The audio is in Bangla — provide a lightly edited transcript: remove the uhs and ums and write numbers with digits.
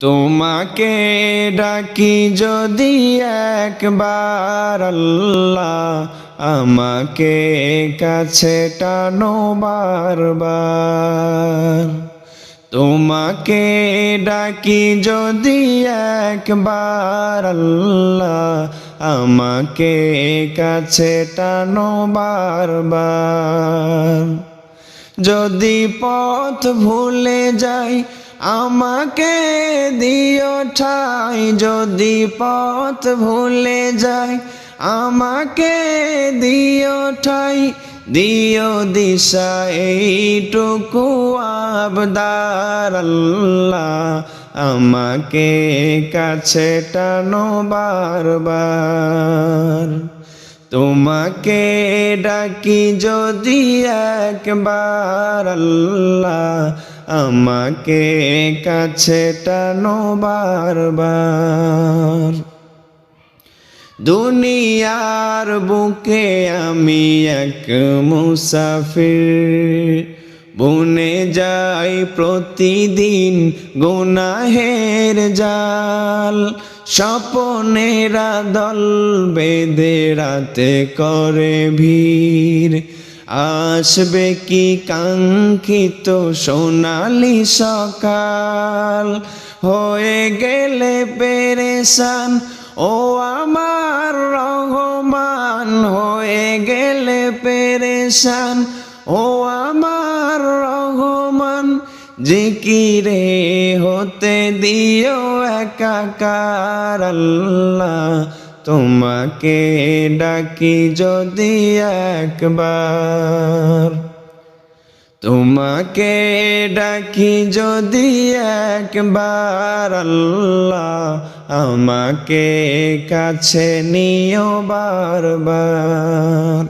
তোমাকে ডাকি যদি একবার আল্লাহ, আমাকে কাছে টানো বারবার। তোমাকে ডাকি যদি একবার আল্লাহ, আমাকে কাছে টানো বারবার। যদি পথ ভুলে যাই আমাকে দিও ঠাই, যদি পথ ভুলে যাই আমাকে দিও ঠাই। দিও দিশা এইটুকু আবদার আল্লাহ, আমাকে কাছে টানো বারবার। তোমাকে ডাকি যদি একবার আল্লাহ, আমাকে কাছে টানো বারবার। দুনিয়ার বুকে আমি এক মুসাফির, বুনে যাই প্রতিদিন গুনাহের জাল। স্বপনেরা দল বেঁধে রাতে করে ভিড়, আসবে কি কাঙ্ক্ষিত সোনালি সকাল। হয়ে গেলে পেরেশান ও আমার রহমান, হয়ে গেলে পেরেশান ও আমার রহমান। জিকিরে হতে দিও একাকার আল্লাহ, তোমাকে ডাকি যদি একবার। তোমাকে ডাকি যদি একবার আল্লাহ, আমাকে কাছে নিও বারবার।